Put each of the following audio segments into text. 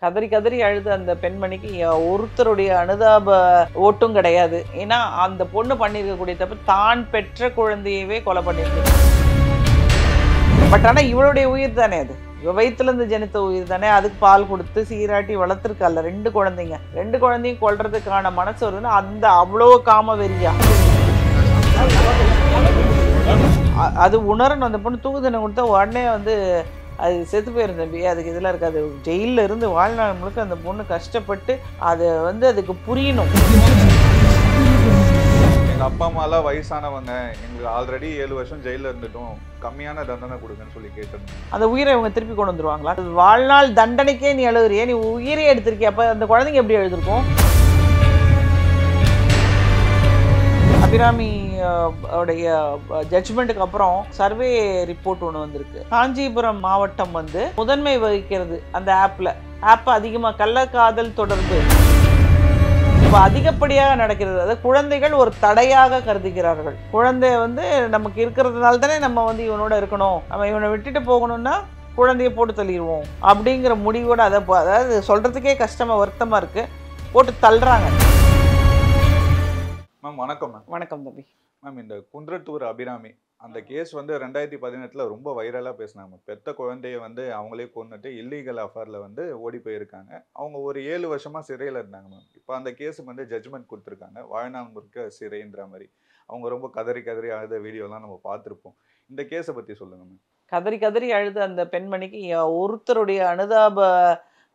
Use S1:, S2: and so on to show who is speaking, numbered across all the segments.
S1: கதறி கதறி அழுத அந்த பெண்மணிக்கு ஒருத்தருடைய அனுதாப ஓட்டும் கிடையாது. ஏன்னா அந்த பொண்ணு பண்ணியிருக்கக்கூடிய தப்பு தான் பெற்ற குழந்தையவே கொலை பண்ணியிருக்கு. பட் ஆனால் இவளுடைய உயிர் தானே அது, இவ வயிற்றுலேருந்து ஜனித்த உயிர் தானே. அதுக்கு பால் கொடுத்து சீராட்டி வளர்த்துருக்கல்ல 2 குழந்தைங்க. 2 குழந்தையும் கொல்றதுக்கான மனசு வருதுன்னா அந்த அவ்வளோ காம வெறியா அது உணரணும். அந்த பொண்ணு தூக்குதனை கொடுத்தா உடனே அது செத்து போயிரும் தம்பி, அதுக்கு இதெல்லாம் இருக்காது. ஜெயிலில் இருந்து வாழ்நாள் முழுக்க அந்த பொண்ணு கஷ்டப்பட்டு அதை அதுக்கு புரியணும்.
S2: எங்கள் அப்பா அம்மாலாம் வயசானவங்க, எங்களுக்கு ஆல்ரெடி 7 வருஷம் ஜெயிலில் இருந்துட்டோம், கம்மியான தண்டனை கொடுங்கன்னு சொல்லி கேட்டிருந்தோம்.
S1: அந்த உயிரை இவங்க திருப்பி கொண்டு வந்துருவாங்களா? வாழ்நாள் தண்டனைக்கே நீ எழுதுறிய, நீ உயிரை எடுத்திருக்கிய, அப்போ அந்த குழந்தைங்க எப்படி எழுதிருக்கும்? அபிராமி உடைய ஜட்ஜ்மெண்ட்டுக்கு அப்புறம் சர்வே ரிப்போர்ட் ஒன்று வந்திருக்கு. காஞ்சிபுரம் மாவட்டம் முதன்மை வகிக்கிறது அந்த ஆப் அதிகமாக கள்ளக்காதல் தொடர்பு இப்போ அதிகப்படியாக நடக்கிறது. அதாவது குழந்தைகள் ஒரு தடையாக கருதுகிறார்கள். குழந்தை நமக்கு இருக்கிறதுனால தானே நம்ம இவனோட இருக்கணும், நம்ம இவனை விட்டுட்டு போகணும்னா குழந்தைய போட்டு தள்ளிடுவோம் அப்படிங்கிற முடிவோட அதாவது சொல்றதுக்கே கஷ்டமா வருத்தமா இருக்கு, போட்டு தள்ளுறாங்க.
S2: மேம் வணக்கம்.
S1: வணக்கம் தம்பி.
S2: மேம், இந்த குன்றத்தூர் அபிராமி அந்த கேஸ் 2018 ரொம்ப வைரலாக பேசினாங்க. பெத்த குழந்தைய அவங்களே கொண்டுட்டு இல்லீகல் அஃபேரில் ஓடி போயிருக்காங்க. அவங்க ஒரு 7 வருஷமாக சிறையில் இருந்தாங்க மேம். இப்போ அந்த கேஸுக்கு ஜட்ஜ்மெண்ட் கொடுத்துருக்காங்க, வாழ்நாள் முழுக்க சிறைன்ற மாதிரி. அவங்க ரொம்ப கதறி கதறி அழுத வீடியோலாம் நம்ம பார்த்துருப்போம். இந்த கேஸை பற்றி சொல்லுங்க மேம்.
S1: கதறி கதறி அழுத அந்த பெண்மணிக்கு ஒருத்தருடைய அனுதாப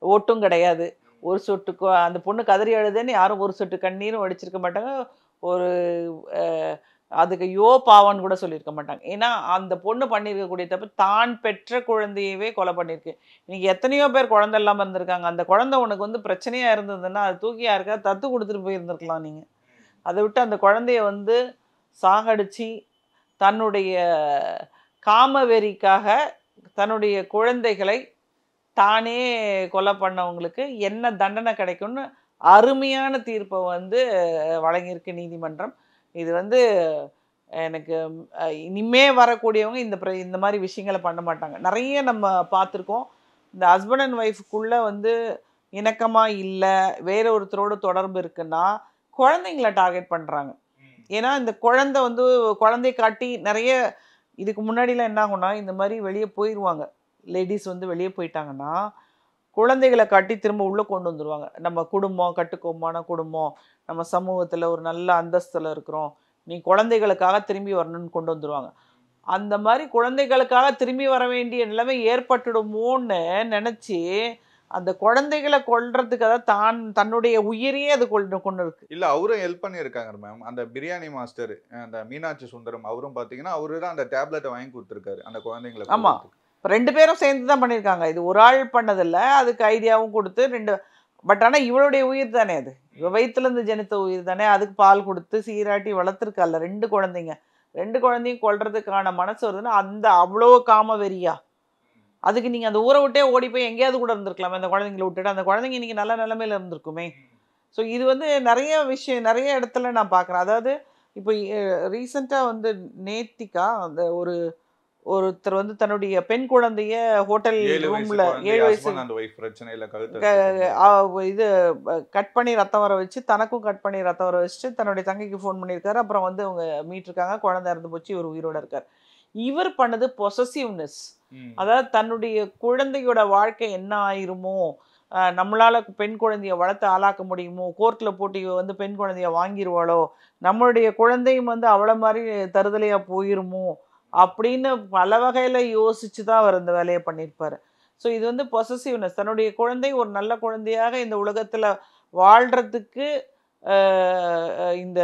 S1: ஓட்டும் கிடையாது. ஒரு சொட்டு அந்த பொண்ணு கதறி அழுதுன்னு யாரும் ஒரு சொட்டு கண்ணீரும் வடிச்சிருக்க மாட்டாங்க. ஒரு அதுக்கு பாவன்னு கூட சொல்லியிருக்க மாட்டாங்க. ஏன்னா அந்த பொண்ணு பண்ணியிருக்கக்கூடிய தப்பு தான் பெற்ற குழந்தையவே கொலை பண்ணியிருக்கு. இன்னைக்கு எத்தனையோ பேர் குழந்தை இல்லாமல் இருந்திருக்காங்க. அந்த குழந்தை உனக்கு பிரச்சனையாக இருந்ததுன்னா அது தூக்கி யாருக்கா தத்து கொடுத்துட்டு போயிருந்துருக்கலாம் நீங்கள். அதை விட்டு அந்த குழந்தைய சாகடிச்சு தன்னுடைய காமவெறிக்காக தன்னுடைய குழந்தைகளை தானே கொலை பண்ணவங்களுக்கு என்ன தண்டனை கிடைக்கும்னு அருமையான தீர்ப்பை வழங்கியிருக்கு நீதிமன்றம். இது எனக்கு இனிமே வரக்கூடியவங்க இந்த மாதிரி விஷயங்களை பண்ண மாட்டாங்க. நிறைய நம்ம பார்த்துருக்கோம். இந்த ஹஸ்பண்ட் அண்ட் ஒய்ஃபுக்குள்ளே இணக்கமாக இல்லை, வேற ஒருத்தரோட தொடர்பு இருக்குன்னா குழந்தைங்கள டார்கெட் பண்ணுறாங்க. ஏன்னா இந்த குழந்தைய காட்டி நிறைய இதுக்கு முன்னாடிலாம் என்ன ஆகும்னா, இந்த மாதிரி வெளியே போயிடுவாங்க லேடிஸ் வெளியே போயிட்டாங்கன்னா குழந்தைகளை காட்டி திரும்ப உள்ளே கொண்டு வந்துடுவாங்க. நம்ம குடும்பம் கட்டுக்கோமான குடும்பம், நம்ம சமூகத்தில் ஒரு நல்ல அந்தஸ்தில் இருக்கிறோம், நீ குழந்தைகளுக்காக திரும்பி வரணும்னு கொண்டு வந்துடுவாங்க. அந்த மாதிரி குழந்தைகளுக்காக திரும்பி வர வேண்டிய நிலைமை ஏற்பட்டுடுமோன்னு நினச்சி அந்த குழந்தைகளை கொல்றதுக்காக தன்னுடைய உயிரையே அது கொண்டு இருக்கு.
S2: இல்லை, அவரும் ஹெல்ப் பண்ணியிருக்காங்க மேம். அந்த பிரியாணி மாஸ்டர் அந்த மீனாட்சி சுந்தரம் அவரும் பார்த்தீங்கன்னா அவரு தான் அந்த டேப்லெட்டை வாங்கி கொடுத்துருக்காரு அந்த குழந்தைங்களை.
S1: ஆமாம், 2 பேரும் சேர்ந்து தான் பண்ணியிருக்காங்க. இது ஒரு ஆள் பண்ணதில்லை, அதுக்கு ஐடியாவும் கொடுத்து 2. பட் ஆனால் இவளுடைய உயிர் தானே அது, இவ வயிற்றுலேருந்து ஜனித்த உயிர் தானே. அதுக்கு பால் கொடுத்து சீராட்டி வளர்த்துருக்கல்ல 2 குழந்தைங்க. 2 குழந்தையும் கொல்றதுக்கான மனசு வருதுன்னா அந்த அவ்வளோ காம வெறியா. அதுக்கு நீங்கள் அந்த ஊரை விட்டே ஓடி போய் எங்கேயாவது கூட இருந்திருக்கலாமே, அந்த குழந்தைங்களை விட்டுட்டு. அந்த குழந்தைங்க இன்றைக்கி நல்ல நிலைமையில் இருந்திருக்குமே. ஸோ இது நிறைய விஷயம் நிறைய இடத்துல நான் பார்க்குறேன். அதாவது இப்போ ரீசெண்டாக நேத்திகா அந்த ஒருத்தர் தன்னுடைய பெண் குழந்தைய ஹோட்டல் ரூம்ல 7 வயசு இது கட் பண்ணி ரத்தம் வர வச்சு, தனக்கும் கட் பண்ணி ரத்தம் வர வச்சுட்டு தன்னுடைய தங்கைக்கு ஃபோன் பண்ணியிருக்காரு. அப்புறம் அவங்க மீட்டிருக்காங்க, குழந்தை இறந்து போச்சு, இவர் உயிரோட இருக்கார். இவர் பண்ணது பொசசிவ்னஸ். அதாவது தன்னுடைய குழந்தையோட வாழ்க்கை என்ன ஆயிருமோ, நம்மளால பெண் குழந்தைய வளர்த்து ஆளாக்க முடியுமோ, கோர்ட்டில் போட்டு பெண் குழந்தைய வாங்கிடுவாளோ, நம்மளுடைய குழந்தையும் அவளை மாதிரி தருதலையா போயிருமோ அப்படின்னு பல வகையில் யோசிச்சு தான் அவர் இந்த வேலையை பண்ணியிருப்பார். ஸோ இது பொசசிவ்னஸ். தன்னுடைய குழந்தை ஒரு நல்ல குழந்தையாக இந்த உலகத்தில் வாழ்கிறதுக்கு இந்த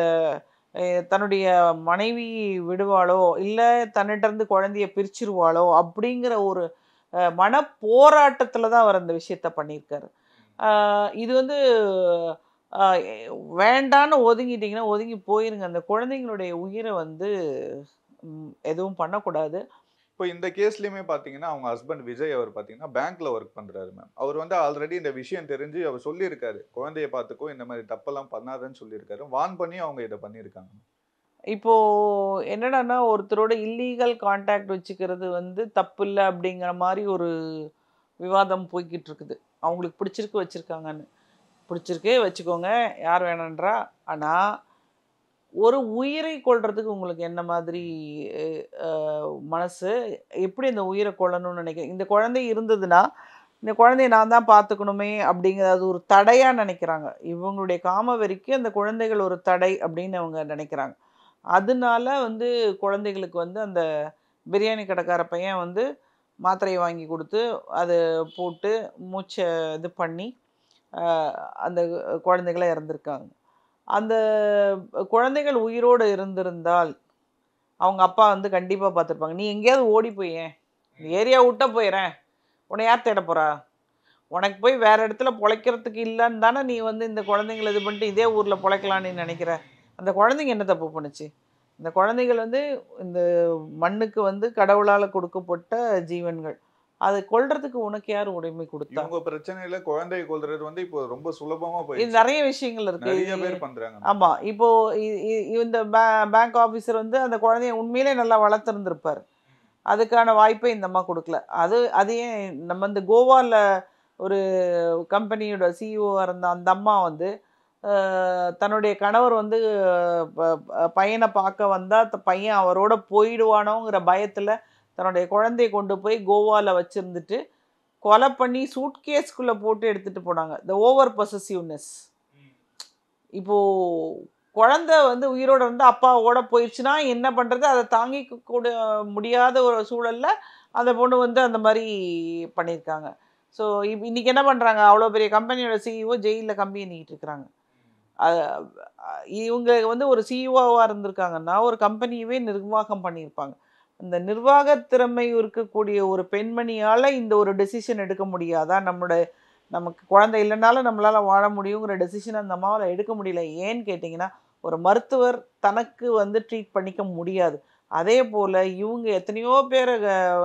S1: தன்னுடைய மனைவி விடுவாளோ இல்லை தன்னிட்டருந்து குழந்தைய பிரிச்சிருவாளோ அப்படிங்கிற ஒரு மன போராட்டத்தில் தான் அவர் அந்த விஷயத்த பண்ணியிருக்காரு. இது வேண்டான்னு ஒதுங்கிட்டிங்கன்னா ஒதுங்கி போயிருங்க. அந்த குழந்தைங்களுடைய உயிரை எதுவும் பண்ணக்கூடாது.
S2: இப்போ இந்த கேஸ்லயுமே பாத்தீங்கன்னா அவங்க ஹஸ்பண்ட் விஜய் அவர் பாத்தீங்கன்னா பேங்க்ல ஒர்க் பண்றாரு மேம். அவர் ஆல்ரெடி இந்த விஷயம் தெரிஞ்சு அவர் சொல்லியிருக்காரு, குழந்தைய பார்த்துக்கோ, இந்த மாதிரி தப்பெல்லாம் பண்ணாதன்னு சொல்லியிருக்காரு. வான் பண்ணி அவங்க இதை பண்ணியிருக்காங்க.
S1: இப்போ என்னடான்னா ஒருத்தரோட இல்லீகல் கான்டாக்ட் வச்சுக்கிறது தப்பு இல்லை அப்படிங்கிற மாதிரி ஒரு விவாதம் போய்கிட்டு இருக்குது. அவங்களுக்கு பிடிச்சிருக்கு வச்சுருக்காங்கன்னு. பிடிச்சிருக்கு வச்சுக்கோங்க, யார் வேணான்றா. ஆனால் ஒரு உயிரை கொல்றதுக்கு உங்களுக்கு என்ன மாதிரி மனசு? எப்படி அந்த உயிரை கொல்லணும்னு நினைக்கிறீங்க? இந்த குழந்தை இருந்ததுன்னா இந்த குழந்தைய நான் தான் பார்த்துக்கணுமே அப்படிங்கிறது ஒரு தடையாக நினைக்கிறாங்க. இவங்களுடைய காம வெறிக்கு அந்த குழந்தைகள் ஒரு தடை அப்படின்னு அவங்க நினைக்கிறாங்க. அதனால வந்து குழந்தைகளுக்கு வந்து அந்த பிரியாணி கடைக்கார பையன் வந்து மாத்திரையை வாங்கி கொடுத்து அதை போட்டு மூச்சை இது பண்ணி ஆஹ், அந்த குழந்தைகளை இறந்துருக்காங்க. அந்த குழந்தைகள் உயிரோடு இருந்திருந்தால் அவங்க அப்பா வந்து கண்டிப்பாக பார்த்துருப்பாங்க. நீ எங்கேயாவது ஓடி போயேன், ஏரியா விட்ட போயிடறேன், உன்னை யார் தேட போகிறா? உனக்கு போய் வேற இடத்துல பொழைக்கிறதுக்கு இல்லைன்னு தானே நீ வந்து இந்த குழந்தைங்களை இது பண்ணிட்டு இதே ஊரில் பொழைக்கலான்னு நீ நினைக்கிற. அந்த குழந்தைங்க என்ன தப்பு பண்ணுச்சு? இந்த குழந்தைகள் வந்து இந்த மண்ணுக்கு வந்து கடவுளால் கொடுக்கப்பட்ட ஜீவன்கள். அதை கொல்றதுக்கு உனக்கு யார் உரிமை கொடுத்தா?
S2: இவங்க பிரச்சனையில குழந்தையை கொல்றது வந்து இப்போ ரொம்ப சுலபமா
S1: இது
S2: போயிடுச்சு.
S1: நிறைய விஷயங்கள் இருக்கு.
S2: நிறைய பேர் பண்றாங்க.
S1: ஆமா, இப்போ இந்த பேங்க் ஆஃபீஸர் வந்து அந்த குழந்தைய உண்மையிலே நல்லா வளர்த்துருந்துருப்பார். அதுக்கான வாய்ப்பை இந்த அம்மா கொடுக்கல. அது ஏன் நம்ம இந்த கோவாவில் ஒரு கம்பெனியோட சிஇஓவாக இருந்த அந்த அம்மா வந்து தன்னுடைய கணவர் வந்து பையனை பார்க்க வந்தால் பையன் அவரோட போயிடுவானோங்கிற பயத்தில் தன்னுடைய குழந்தைய கொண்டு போய் கோவாவில் வச்சுருந்துட்டு கொலை பண்ணி சூட்கேஸ்குள்ளே போட்டு எடுத்துகிட்டு போனாங்க. The over possessiveness. இப்போது குழந்தை வந்து உயிரோடு வந்து அப்பாவோட போயிடுச்சுன்னா என்ன பண்ணுறது? அதை தாங்கிக்க கூட முடியாத ஒரு சூழலில் அந்த பொண்ணு வந்து அந்த மாதிரி பண்ணியிருக்காங்க. ஸோ இன்றைக்கி என்ன பண்ணுறாங்க? அவ்வளோ பெரிய கம்பெனியோட சிஇஓ ஜெயிலில் கம்பி எண்ணிக்கிட்டு இருக்கிறாங்க. இவங்க வந்து ஒரு சிஇஓவாக இருந்திருக்காங்கன்னா ஒரு கம்பெனியவே நிர்வாகம் பண்ணியிருப்பாங்க. அந்த நிர்வாக திறமை இருக்கக்கூடிய ஒரு பெண்மணியால் இந்த ஒரு டெசிஷன் எடுக்க முடியாதா? நமக்கு குழந்தை இல்லைனாலும் நம்மளால் வாழ முடியுங்கிற டெசிஷன் அந்த அம்மாவால் எடுக்க முடியல. ஏன்னு கேட்டிங்கன்னா ஒரு மருத்துவர் தனக்கு வந்து ட்ரீட் பண்ணிக்க முடியாது. அதே போல் இவங்க எத்தனையோ பேரை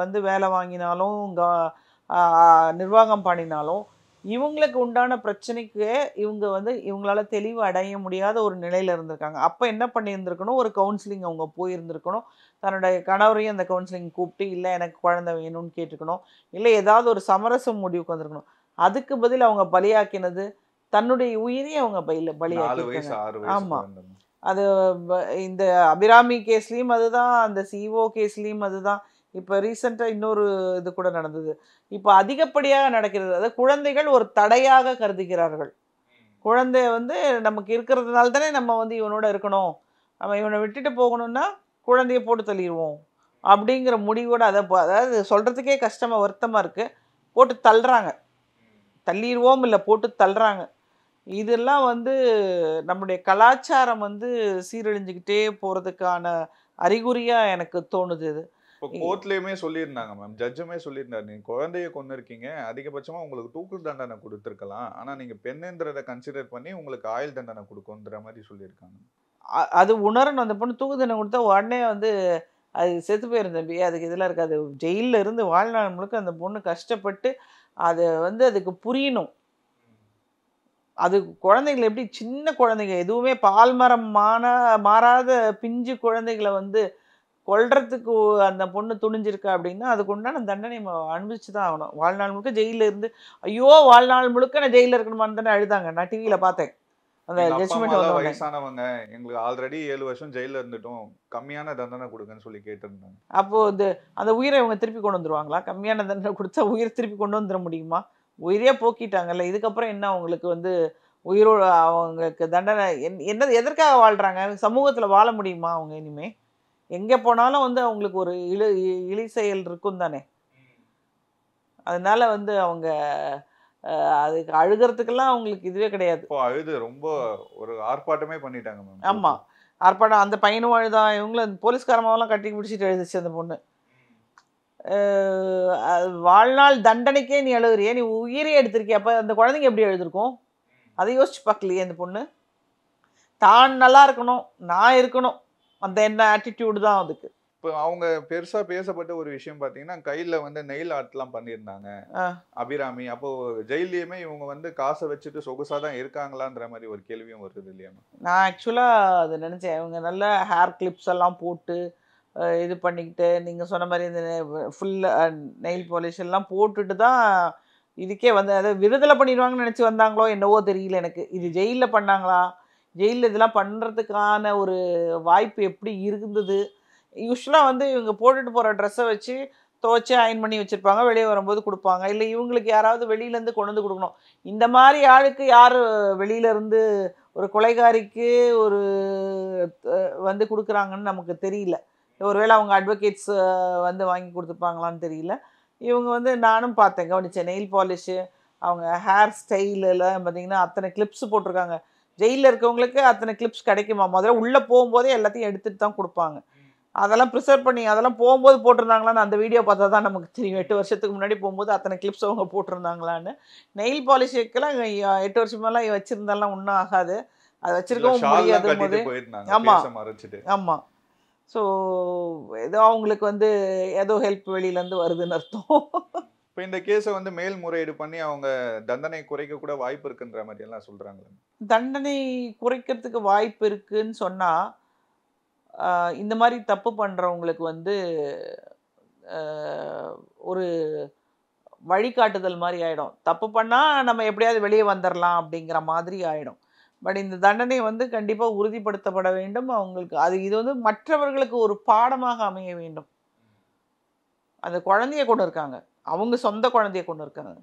S1: வந்து வேலை வாங்கினாலும் நிர்வாகம் பண்ணினாலும் இவங்களுக்கு உண்டான பிரச்சனைக்கு இவங்க வந்து இவங்களால தெளிவு அடைய முடியாத ஒரு நிலையில் இருந்திருக்காங்க. அப்போ என்ன பண்ணியிருந்திருக்கணும்? ஒரு கவுன்சிலிங் அவங்க போயிருந்திருக்கணும். தன்னுடைய கணவரையும் அந்த கவுன்சிலிங் கூப்பிட்டு இல்லை எனக்கு குழந்தை வேணும்னு கேட்டுக்கணும். இல்லை ஏதாவது ஒரு சமரசம் முடிவுக்கு வந்திருக்கணும். அதுக்கு பதில் அவங்க பலியாக்கினது தன்னுடைய உயிரையும் அவங்க
S2: 4 வயசு
S1: பலியாக்கியிருக்காங்க.
S2: 6 வயசு
S1: ஆமா,
S2: குழந்தை.
S1: அது இந்த அபிராமி கேஸ்லேயும் அதுதான், அந்த சிஓ கேஸ்லேயும் அதுதான். இப்போ ரீசெண்டாக இன்னொரு இது கூட நடந்தது. இப்போ அதிகப்படியாக நடக்கிறது. அதாவது குழந்தைகள் ஒரு தடையாக கருதுகிறார்கள். குழந்தை வந்து நமக்கு இருக்கிறதுனால தானே நம்ம வந்து இவனோட இருக்கணும், நம்ம இவனை விட்டுட்டு போகணும்னா குழந்தைய போட்டு தள்ளிடுவோம் அப்படிங்கிற முடிவோட அதாவது சொல்கிறதுக்கே கஷ்டமாக வருத்தமாக இருக்குது. போட்டு தள்ளுறாங்க. தள்ளிடுவோம் இல்லை, போட்டு தள்ளுறாங்க. இதெல்லாம் வந்து நம்முடைய கலாச்சாரம் வந்து சீரழிஞ்சுக்கிட்டே போகிறதுக்கான அறிகுறியாக எனக்கு தோணுது இது.
S2: இப்போ கோர்ட்லயுமே சொல்லியிருந்தாங்க மேம், ஜட்ஜுமே சொல்லியிருந்தாரு, நீங்க குழந்தைய கொண்டு இருக்கீங்க, அதிகபட்சமா உங்களுக்கு தூக்கு தண்டனை கொடுத்துருக்கலாம், ஆனா நீங்க பெண்ணுன்றதை கன்சிடர் பண்ணி உங்களுக்கு ஆயுள் தண்டனை கொடுக்குன்ற மாதிரி சொல்லியிருக்காங்க.
S1: அது உணரணும். அந்த பொண்ணு தூக்கு தண்டனை கொடுத்தா உடனே வந்து அது செத்து போயிரும் தம்பி, அதுக்கு இதெல்லாம் இருக்காது. ஜெயிலில் இருந்து வாழ்நாள் முழுக்க அந்த பொண்ணு கஷ்டப்பட்டு அது வந்து அதுக்கு புரியணும். அது குழந்தைகள் எப்படி சின்ன குழந்தைங்க எதுவுமே பால் மரம் மாறாத பிஞ்சு குழந்தைகளை வந்து கொல்றதுக்கு அந்த பொண்ணு துணிஞ்சிருக்கா அப்படின்னா அதுக்கு உண்டான தண்டனை அனுபவிச்சு தான் ஆகணும். வாழ்நாள் முழுக்க ஜெயிலில் இருந்து ஐயோ வாழ்நாள் முழுக்க நான் ஜெயிலில் இருக்கணுமான்னு தானே அழுதாங்க. நான் டிவியில் பார்த்தேன் அந்த ஜட்ஜ்மெண்ட் வந்தோடனே.
S2: வயசானவங்க எங்களுக்கு ஆல்ரெடி 7 வருஷம் ஜெயிலில் இருந்துட்டோம், கம்மியான தண்டனை கொடுங்கன்னு சொல்லி கேட்டிருந்தாங்க.
S1: அப்போது அந்த உயிரை இவங்க திருப்பி கொண்டு வந்துருவாங்களா? கம்மியான தண்டனை கொடுத்தா உயிரை திருப்பி கொண்டு வந்துட முடியுமா? உயிரே போக்கிட்டாங்கல்ல, இதுக்கப்புறம் என்ன அவங்களுக்கு வந்து உயிரோடு அவங்களுக்கு தண்டனை என்ன எதற்காக வாழ்கிறாங்க? சமூகத்தில் வாழ முடியுமா அவங்க? இனிமே எங்கே போனாலும் வந்து அவங்களுக்கு ஒரு இழி செயல் இருக்கும் தானே. அதனால வந்து அவங்க அதுக்கு அழுகிறதுக்கெல்லாம் அவங்களுக்கு இதுவே கிடையாது.
S2: இப்போ அழுது ரொம்ப ஒரு ஆர்ப்பாட்டமே பண்ணிட்டாங்க மேம்.
S1: ஆமாம், ஆர்ப்பாட்டம். அந்த பையனும் அழுதான், இவங்களும் போலீஸ்காரமாவெல்லாம் கட்டி பிடிச்சிட்டு எழுதுச்சு அந்த பொண்ணு. வாழ்நாள் தண்டனைக்கே நீ அழுகுறியே, நீ உயிரே எடுத்திருக்கிய, அப்போ அந்த குழந்தைங்க எப்படி எழுதிருக்கும்? அதை யோசிச்சு பார்க்கலையே அந்த பொண்ணு. தான் நல்லா இருக்கணும், நான் இருக்கணும், அந்த என்ன ஆட்டிடியூடு தான் அதுக்கு.
S2: இப்போ அவங்க பெருசா பேசப்பட்ட ஒரு விஷயம் பார்த்தீங்கன்னா, கையில் வந்து நெயில் ஆர்ட்லாம் பண்ணியிருந்தாங்க அபிராமி. அப்போ ஜெயிலையுமே இவங்க வந்து காசை வச்சுட்டு சொகுசாக தான் இருக்காங்களான்ற மாதிரி ஒரு கேள்வியும் வருது இல்லையா?
S1: நான் ஆக்சுவலாக அது நினச்சேன், இவங்க நல்ல ஹேர் கிளிப்ஸ் எல்லாம் போட்டு இது பண்ணிக்கிட்டு நீங்கள் சொன்ன மாதிரி இந்த ஃபுல் நெயில் பாலிஷ் எல்லாம் போட்டுட்டு தான் இதுக்கே வந்து அதை விடுதலை பண்ணிடுவாங்கன்னு நினச்சி வந்தாங்களோ என்னவோ தெரியல எனக்கு. இது ஜெயிலில் பண்ணாங்களா? ஜெயிலில் இதெல்லாம் பண்ணுறதுக்கான ஒரு வாய்ப்பு எப்படி இருந்தது? யூஸ்வலாக வந்து இவங்க போட்டுட்டு போகிற ட்ரெஸ்ஸை வச்சு துவைச்சி அயன் பண்ணி வச்சுருப்பாங்க, வெளியே வரும்போது கொடுப்பாங்க. இல்லை இவங்களுக்கு யாராவது வெளியிலேருந்து கொண்டு வந்து கொடுக்கணும். இந்த மாதிரி ஆளுக்கு யார் வெளியிலேருந்து ஒரு கொலைகாரிக்கு ஒரு வந்து கொடுக்குறாங்கன்னு நமக்கு தெரியல. ஒருவேளை அவங்க அட்வொகேட்ஸ் வந்து வாங்கி கொடுத்துருப்பாங்களான்னு தெரியல. இவங்க வந்து நானும் பார்த்தேன், கவனிச்சேன். நெயில் பாலிஷு, அவங்க ஹேர் ஸ்டைலில் பார்த்தீங்கன்னா அத்தனை கிளிப்ஸ் போட்டிருக்காங்க. ஜெயிலில் இருக்கவங்களுக்கு அத்தனை கிளிப்ஸ் கிடைக்குமா? முதல்ல உள்ளே போகும்போதே எல்லாத்தையும் எடுத்துகிட்டு தான் கொடுப்பாங்க. அதெல்லாம் ப்ரிசர்வ் பண்ணி அதெல்லாம் போகும்போது போட்டிருந்தாங்களான்னு அந்த வீடியோ பார்த்தா தான் நமக்கு தெரியும். 8 வருஷத்துக்கு முன்னாடி போகும்போது அத்தனை கிளிப்ஸ் அவங்க போட்டிருந்தாங்களான்னு. நெயில் பாலிஷுக்கெல்லாம் 8 வருஷமெல்லாம் வச்சுருந்தாலாம் ஒன்றும் ஆகாது. அதை வச்சிருக்கவும் முடியாது போது. ஆமாம் ஆமாம். ஸோ ஏதோ அவங்களுக்கு வந்து ஏதோ ஹெல்ப் வெளியிலேருந்து வருதுன்னு அர்த்தம்.
S2: இப்போ இந்த கேஸை வந்து மேல்முறையீடு பண்ணி அவங்க தண்டனை குறைக்க கூட வாய்ப்பு இருக்குன்ற மாதிரி எல்லாம் சொல்றாங்க.
S1: தண்டனை குறைக்கிறதுக்கு வாய்ப்பு இருக்குன்னு சொன்னால், இந்த மாதிரி தப்பு பண்ணுறவங்களுக்கு வந்து ஒரு வழிகாட்டுதல் மாதிரி ஆகிடும். தப்பு பண்ணால் நம்ம எப்படியாவது வெளியே வந்துடலாம் அப்படிங்கிற மாதிரி ஆகிடும். பட் இந்த தண்டனை வந்து கண்டிப்பாக உறுதிப்படுத்தப்பட வேண்டும். அவங்களுக்கு இது வந்து மற்றவர்களுக்கு ஒரு பாடமாக அமைய வேண்டும். அந்த குழந்தைய கொண்டு இருக்காங்க, அவங்க சொந்த குழந்தைய கொண்டு இருக்காங்க.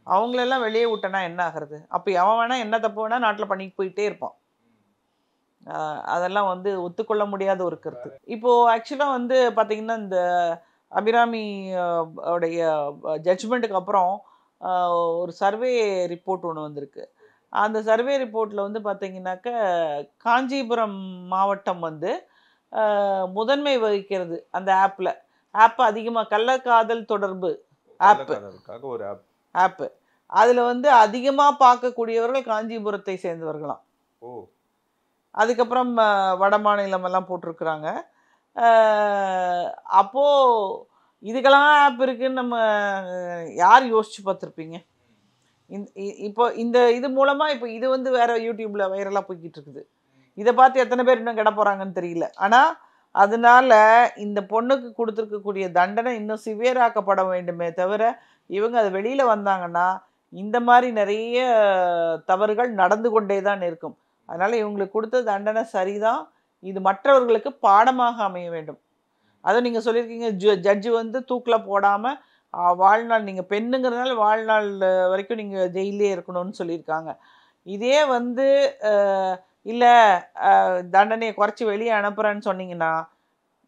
S1: அவங்களெல்லாம் வெளியே விட்டனா என்ன ஆகிறது? அப்போ எவன் வேணால் என்ன தப்பு வேணால் நாட்டில் பண்ணிட்டு போயிட்டே இருப்பான். அதெல்லாம் வந்து ஒத்துக்கொள்ள முடியாத ஒரு கருத்து. இப்போது ஆக்சுவலாக வந்து பார்த்திங்கன்னா, இந்த அபிராமி உடைய ஜட்ஜ்மெண்ட்டுக்கு அப்புறம் ஒரு சர்வே ரிப்போர்ட் ஒன்று வந்திருக்கு. அந்த சர்வே ரிப்போர்ட்டில் வந்து பார்த்திங்கனாக்க காஞ்சிபுரம் மாவட்டம் வந்து முதன்மை வகிக்கிறது அந்த ஆப்பில். ஆப் அதிகமாக கள்ளக்காதல் தொடர்பு ஆப்பு அதில் வந்து அதிகமாக பார்க்கக்கூடியவர்கள் காஞ்சிபுரத்தை சேர்ந்தவர்களாம். அதுக்கப்புறம் வட மாநிலமெல்லாம் போட்டிருக்கிறாங்க. அப்போது இதுக்கெல்லாம் ஆப் இருக்குதுன்னு நம்ம யார் யோசிச்சு பார்த்துருப்பீங்க? இப்போ இந்த இது மூலமாக இப்போ இது வந்து வேறு யூடியூப்பில் வைரலாக போய்கிட்டு இருக்குது. இதை பார்த்து எத்தனை பேர் இன்னும் கிட போகிறாங்கன்னு தெரியல. ஆனால் அதனால் இந்த பொண்ணுக்கு கொடுத்துருக்கக்கூடிய தண்டனை இன்னும் சிவியராக்கப்பட வேண்டுமே தவிர, இவங்க அது வெளியில் வந்தாங்கன்னா இந்த மாதிரி நிறைய தவறுகள் நடந்து கொண்டே தான் இருக்கும். அதனால் இவங்களுக்கு கொடுத்த தண்டனை சரிதான். இது மற்றவர்களுக்கு பாடமாக அமைய வேண்டும். அதுவும் நீங்கள் சொல்லியிருக்கீங்க, ஜட்ஜு வந்து தூக்கில் போடாமல் வாழ்நாள், நீங்கள் பெண்ணுங்கிறதுனால வாழ்நாள் வரைக்கும் நீங்கள் ஜெயிலே இருக்கணும்னு சொல்லியிருக்காங்க. இதே வந்து இல்லை தண்டனையை குறைச்சி வெளியே அனுப்புகிறேன்னு சொன்னீங்கன்னா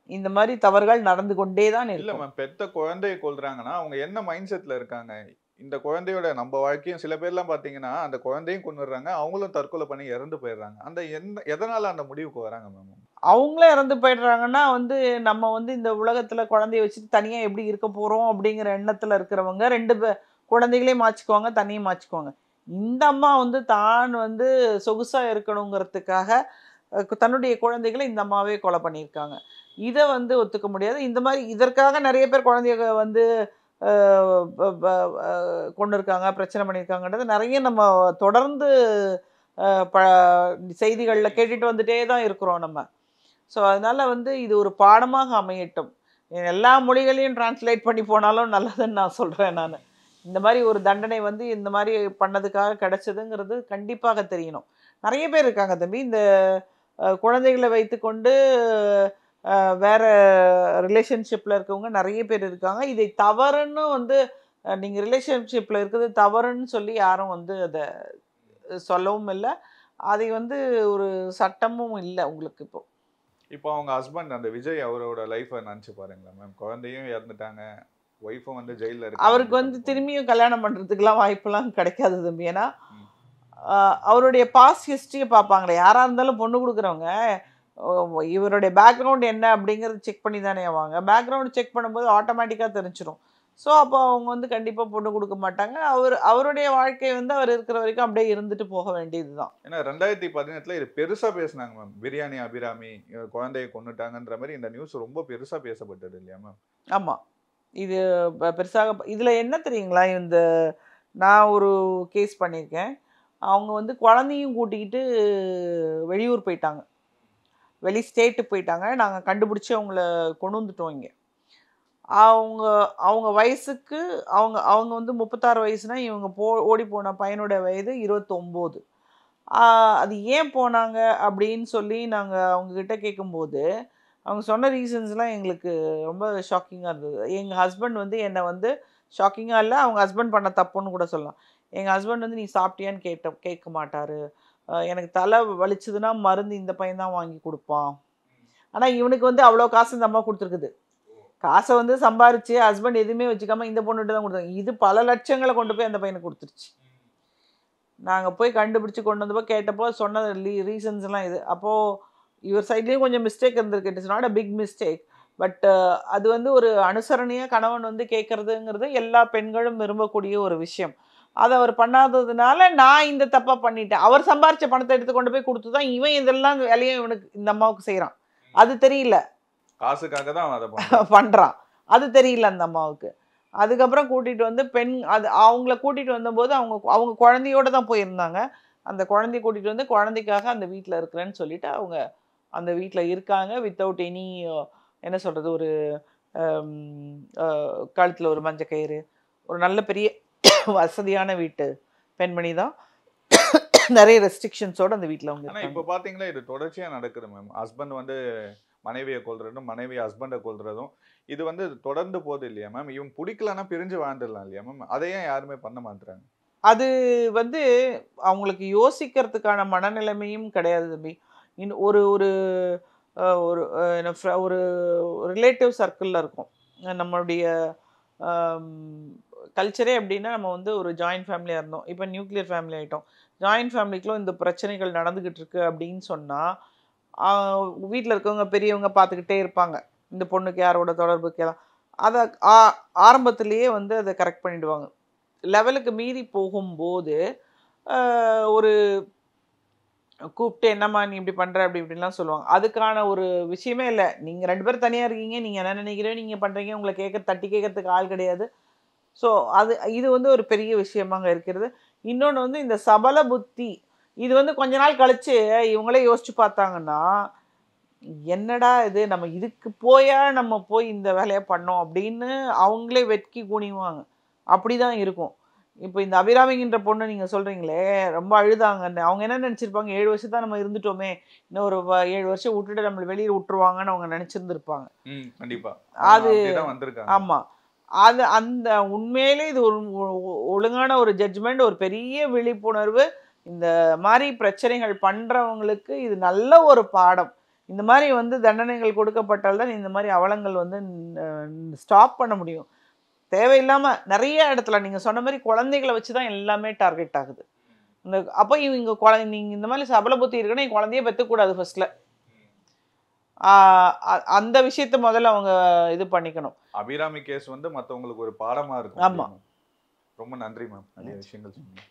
S1: இந்த மாதிரி தவறுகள் நடந்து கொண்டே தான் இருக்கு.
S2: இல்லை மேம், பெத்த குழந்தையை கொள்றாங்கன்னா அவங்க என்ன மைண்ட் செட்டில் இருக்காங்க? இந்த குழந்தையோட நம்ம வாழ்க்கையும் சில பேர்லாம் பார்த்தீங்கன்னா அந்த குழந்தையும் கொண்டுடுறாங்க, அவங்களும் தற்கொலை பண்ணி இறந்து போயிடுறாங்க. அந்த எதனால் அந்த முடிவுக்கு வராங்க மேம்?
S1: அவங்களே இறந்து போயிடுறாங்கன்னா வந்து நம்ம வந்து இந்த உலகத்தில் குழந்தைய வச்சுட்டு தனியாக எப்படி இருக்க போகிறோம் அப்படிங்கிற எண்ணத்தில் இருக்கிறவங்க 2 குழந்தைகளையும் மாற்றிக்குவாங்க, தனியும் மாற்றிக்குவாங்க. இந்த அம்மா வந்து தான் வந்து சொகுசாக இருக்கணுங்கிறதுக்காக தன்னுடைய குழந்தைகளை இந்த அம்மாவே கொலை பண்ணியிருக்காங்க. இதை வந்து ஒத்துக்க முடியாது. இந்த மாதிரி இதற்காக நிறைய பேர் குழந்தைய வந்து கொண்டு இருக்காங்க, பிரச்சனை பண்ணியிருக்காங்கன்றது நிறைய நம்ம தொடர்ந்து செய்திகளில் கேட்டுட்டு வந்துட்டே தான் இருக்கிறோம் நம்ம. ஸோ அதனால் வந்து இது ஒரு பாடமாக அமையட்டும். எல்லா மொழிகளையும் டிரான்ஸ்லேட் பண்ணி போனாலும் நல்லதுன்னு நான் சொல்கிறேன். நான் இந்த மாதிரி ஒரு தண்டனை வந்து இந்த மாதிரி பண்ணதுக்காக கிடைச்சதுங்கிறது கண்டிப்பாக தெரியணும். நிறைய பேர் இருக்காங்க தம்பி, இந்த குழந்தைகளை வைத்துக்கொண்டு வேறு ரிலேஷன்ஷிப்பில் இருக்கவங்க நிறைய பேர் இருக்காங்க. இதை தவறுன்னு வந்து நீங்கள் ரிலேஷன்ஷிப்பில் இருக்கிறது தவறுன்னு சொல்லி யாரும் வந்து அதை சொல்லவும் இல்லை. அதை வந்து ஒரு சட்டமும் இல்லை உங்களுக்கு.
S2: இப்போ அவங்க ஹஸ்பண்ட் அந்த விஜய் அவரோட லைஃப்பை நினச்சி பாருங்களேன் மேம். குழந்தையும் இறந்துட்டாங்க, ஒய்ஃபும் வந்து ஜெயிலில் இருக்கு.
S1: அவருக்கு வந்து திரும்பியும் கல்யாணம் பண்ணுறதுக்கெலாம் வாய்ப்பெல்லாம் கிடைக்காது தம்பி. ஏன்னா அவருடைய பாஸ்ட் ஹிஸ்ட்ரியை பார்ப்பாங்களே, யாராக இருந்தாலும் பொண்ணு கொடுக்குறவங்க இவருடைய பேக்ரவுண்ட் என்ன அப்படிங்கிறது செக் பண்ணி தானே ஆவாங்க. பேக்ரவுண்ட் செக் பண்ணும்போது ஆட்டோமேட்டிக்காக தெரிஞ்சிடும். ஸோ அப்போ அவங்க வந்து கண்டிப்பாக பொண்ணு கொடுக்க மாட்டாங்க. அவருடைய வாழ்க்கை வந்து அவர் இருக்கிற வரைக்கும் அப்படியே இருந்துட்டு போக வேண்டியது தான்.
S2: ஏன்னா 2018 இது பெருசாக பேசினாங்க மேம். பிரியாணி அபிராமி குழந்தையை கொண்டுட்டாங்கன்ற மாதிரி இந்த நியூஸ் ரொம்ப பெருசாக பேசப்பட்டது இல்லையா மேம்?
S1: ஆமாம், இது பெருசாக. இதில் என்ன தெரியுங்களா, இந்த நான் ஒரு கேஸ் பண்ணியிருக்கேன். அவங்க வந்து குழந்தையும் கூட்டிக்கிட்டு வெளியூர் போயிட்டாங்க, வெளி ஸ்டேட்டு போயிட்டாங்க. நாங்கள் கண்டுபிடிச்சி அவங்கள கொண்டு வந்துட்டோம் இங்கே. அவங்க அவங்க வயசுக்கு அவங்க அவங்க வந்து 36 வயசுனா இவங்க ஓடி போன பையனோட வயது 29. அது ஏன் போனாங்க அப்படின்னு சொல்லி நாங்கள் அவங்கக்கிட்ட கேட்கும்போது அவங்க சொன்ன ரீசன்ஸ்லாம் எங்களுக்கு ரொம்ப ஷாக்கிங்காக இருந்தது. எங்கள் ஹஸ்பண்ட் வந்து என்னை வந்து ஷாக்கிங்காக இல்லை, அவங்க ஹஸ்பண்ட் பண்ண தப்புன்னு கூட சொல்லலாம். எங்கள் ஹஸ்பண்ட் வந்து நீ சாப்பிட்டியான்னு கேட்க மாட்டார். எனக்கு தலை வலிச்சதுன்னா மருந்து இந்த பையன் தான் வாங்கி கொடுப்பான். ஆனால் இவனுக்கு வந்து அவ்வளோ காசு இந்த அம்மா கொடுத்துருக்குது. காசை வந்து சம்பாரிச்சு ஹஸ்பண்ட் எதுவுமே வச்சுக்காம இந்த பொண்ணுகிட்ட தான் கொடுத்தாங்க. இது பல லட்சங்களை கொண்டு போய் அந்த பையனுக்கு கொடுத்துருச்சு. நாங்கள் போய் கண்டுபிடிச்சி கொண்டு வந்தப்போ கேட்டப்போ சொன்ன ரீசன்ஸ்லாம் இது. அப்போது இவர் சைட்லேயும் கொஞ்சம் மிஸ்டேக் இருந்திருக்கு. It is not a big mistake. But அது வந்து ஒரு அனுசரணையாக கணவன் வந்து கேட்குறதுங்கிறது எல்லா பெண்களும் விரும்பக்கூடிய ஒரு விஷயம். அதை அவர் பண்ணாததுனால நான் இந்த தப்பாக பண்ணிட்டேன். அவர் சம்பாரித்த பணத்தை எடுத்து கொண்டு போய் கொடுத்து தான் இவன் இதெல்லாம் வேலையும் இவனுக்கு இந்த அம்மாவுக்கு செய்கிறான். அது தெரியல,
S2: காசுக்காக தான் அதை
S1: பண்ணுறான். அது தெரியல அந்த அம்மாவுக்கு. அதுக்கப்புறம் கூட்டிகிட்டு வந்து அவங்கள கூட்டிகிட்டு வந்தபோது அவங்க குழந்தையோடு தான் போயிருந்தாங்க. அந்த குழந்தைய கூட்டிகிட்டு வந்து குழந்தைக்காக அந்த வீட்டில் இருக்கிறேன்னு சொல்லிட்டு அவங்க அந்த வீட்டில் இருக்காங்க. வித்தவுட் எனி என்ன சொல்கிறது, ஒரு கழுத்தில் ஒரு மஞ்சள் கயிறு, ஒரு நல்ல பெரிய வசதியான வீட்டு பெண்மணி தான். நிறைய ரெஸ்ட்ரிக்ஷன்ஸோடு அந்த வீட்டில் அவங்க.
S2: ஆனால் இப்போ பார்த்தீங்களா இது தொடர்ச்சியாக நடக்குது மேம். ஹஸ்பண்ட் வந்து மனைவியை கொல்றதும் மனைவி ஹஸ்பண்டை கொல்றதும் இது வந்து தொடர்ந்து போகுது இல்லையா மேம்? இவன் பிடிக்கலன்னா பிரிஞ்சு வாழ்ந்துடலாம் இல்லையா மேம்? அதையே யாருமே பண்ண மாட்டுறாங்க.
S1: அது வந்து அவங்களுக்கு யோசிக்கிறதுக்கான மனநிலைமையும் கிடையாது தம்பி. ஒரு ஒரு ஒரு ஒரு ரிலேட்டிவ் சர்க்கிளில் இருக்கும். நம்மளுடைய கல்ச்சரே எப்படின்னா நம்ம வந்து ஒரு ஜாயின்ட் ஃபேமிலியாக இருந்தோம். இப்போ நியூக்ளியர் ஃபேமிலி ஆகிட்டோம். ஜாயின்ட் ஃபேமிலிக்குள்ள இந்த பிரச்சனைகள் நடந்துக்கிட்டு இருக்கு அப்படின்னு சொன்னால் வீட்டில் இருக்கவங்க பெரியவங்க பார்த்துக்கிட்டே இருப்பாங்க. இந்த பொண்ணுக்கு யாரோட தொடர்பு கேட்கலாம், அதை ஆரம்பத்திலேயே வந்து அதை கரெக்ட் பண்ணிவிடுவாங்க. லெவலுக்கு மீறி போகும்போது ஒரு கூப்பிட்டு என்னம்மா நீ இப்படி பண்ணுற அப்படி இப்படின்லாம் சொல்லுவாங்க. அதுக்கான ஒரு விஷயமே இல்லை. நீங்கள் 2 பேரும் தனியாக இருக்கீங்க, நீங்கள் என்ன நினைக்கிறீங்க நீங்கள் பண்ணுறீங்க, உங்களை தட்டி கேட்கறதுக்கு ஆள் கிடையாது. ஸோ இது வந்து ஒரு பெரிய விஷயமாக இருக்கிறது. இன்னொன்று வந்து இந்த சபல புத்தி, இது வந்து கொஞ்ச நாள் கழித்து இவங்களே யோசிச்சு பார்த்தாங்கன்னா என்னடா இது, நம்ம இதுக்கு நம்ம போய் இந்த வேலையை பண்ணோம் அப்படின்னு அவங்களே வெட்கி குனிவாங்க. அப்படி தான் இருக்கும். இப்போ இந்த அபிராமிங்கிற பொண்ணு நீங்கள் சொல்கிறீங்களே ரொம்ப அழுதாங்கன்னு, அவங்க என்ன நினச்சிருப்பாங்க, 7 வருஷம் தான் நம்ம இருந்துட்டோமே, இன்னும் ஒரு 7 வருஷம் விட்டுட்டு நம்மளை வெளியில் விட்டுருவாங்கன்னு அவங்க நினச்சிருந்துருப்பாங்க.
S2: கண்டிப்பாக
S1: அது ஆமாம். அந்த உண்மையிலே இது ஒரு ஒழுங்கான ஒரு ஜட்ஜ்மெண்ட், ஒரு பெரிய விழிப்புணர்வு. இந்த மாதிரி பிரச்சனைகள் பண்ணுறவங்களுக்கு இது நல்ல ஒரு பாடம். இந்த மாதிரி வந்து தண்டனைகள் கொடுக்கப்பட்டால் தான் இந்த மாதிரி அவலங்கள் வந்து ஸ்டாப் பண்ண முடியும். தேவையில்லாமல் நிறைய இடத்துல நீங்கள் சொன்ன மாதிரி குழந்தைகளை வச்சு தான் எல்லாமே டார்கெட் ஆகுது. அப்போ இவங்க நீங்கள் இந்த மாதிரி சபல புத்தி இருக்குன்னா குழந்தையே பெற்றுக்கூடாது ஃபர்ஸ்ட்ல. அந்த விஷயத்த முதல்ல அவங்க இது பண்ணிக்கணும்.
S2: அபிராமி கேஸ் வந்து மற்றவங்களுக்கு ஒரு பாடமாக இருக்கும்.
S1: ஆமாம்.
S2: ரொம்ப நன்றி மேம், நிறைய விஷயங்கள் சொன்னீங்க.